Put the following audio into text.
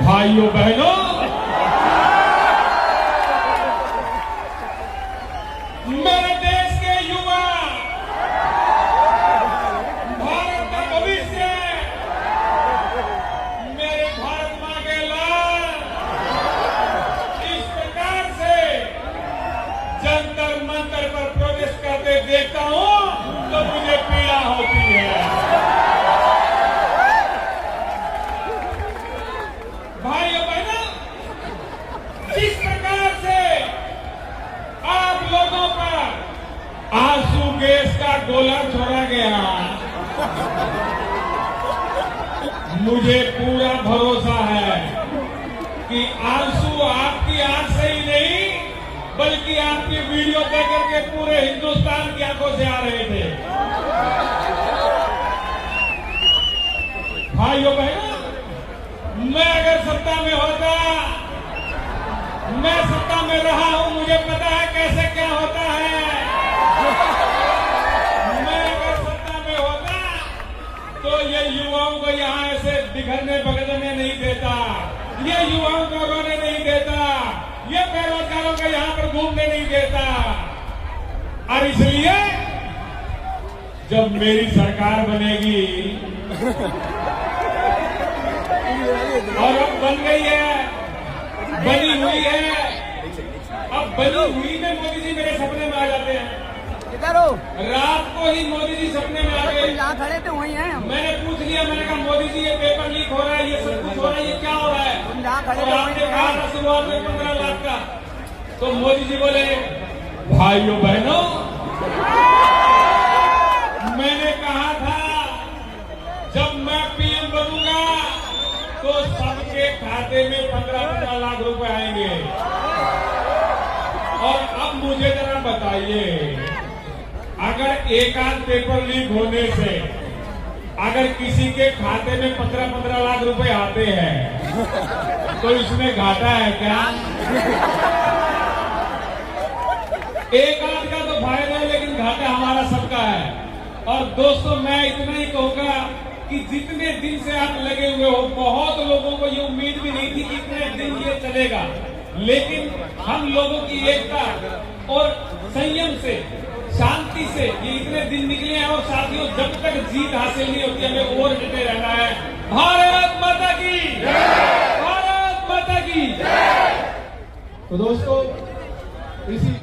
भाइयों बहनों, मेरे देश के युवा, भारत का भविष्य, मेरे भारत मां के लाल, इस प्रकार से जंतर मंतर पर प्रोटेस्ट करते देखता हूं तो मुझे पीड़ा होती है। भाइयों बहनों, जिस प्रकार से आप लोगों पर आंसू गैस का गोला छोड़ा गया, मुझे पूरा भरोसा है कि आंसू आपकी आंख से ही नहीं बल्कि आपकी वीडियो देख करके पूरे हिंदुस्तान की आंखों से आ रहे थे। भाइयों बहनों, मैं अगर सत्ता में होता, मैं सत्ता में रहा हूं, मुझे पता है कैसे क्या होता है। मैं अगर सत्ता में होता तो ये युवाओं को यहां ऐसे बिखरने बगड़ने नहीं देता, ये युवाओं को रोने नहीं देता, ये बेरोजगारों को यहां पर घूमने नहीं देता। और इसलिए जब मेरी सरकार बनेगी और अब बन गई है, बनी हुई है, अब बनी हुई में मोदी जी मेरे सपने में आ जाते हैं। इधर हो, रात को ही मोदी जी सपने में आ गए। जहाँ खड़े थे वहीं हैं। मैंने पूछ लिया, मैंने कहा मोदी जी ये पेपर लीक हो रहा है, ये सब कुछ हो रहा है, ये क्या हो रहा है? तुम जहाँ खड़े और थे आपने वहीं कहा था शुरुआत में 15 लाख का, तो मोदी जी बोले भाइयों बहनों, मैंने कहा था जब मैं पीएम बनूंगा तो सबके खाते में 15-15 लाख रुपए आएंगे। और अब मुझे जरा बताइए, अगर एक आध पेपर लीक होने से अगर किसी के खाते में 15-15 लाख रुपए आते हैं तो इसमें घाटा है क्या? एक आध का तो फायदा है लेकिन घाटा हमारा सबका है। और दोस्तों, मैं इतना ही कहूंगा कि जितने दिन से आप लगे हुए हो, बहुत लोगों को ये उम्मीद भी नहीं थी कि इतने दिन ये चलेगा, लेकिन हम लोगों की एकता और संयम से, शांति से ये इतने दिन निकले हैं। और साथियों, जब तक जीत हासिल नहीं होती हमें और डटे रहना है। भारत माता की जय, भारत माता की जय। तो दोस्तों, इसी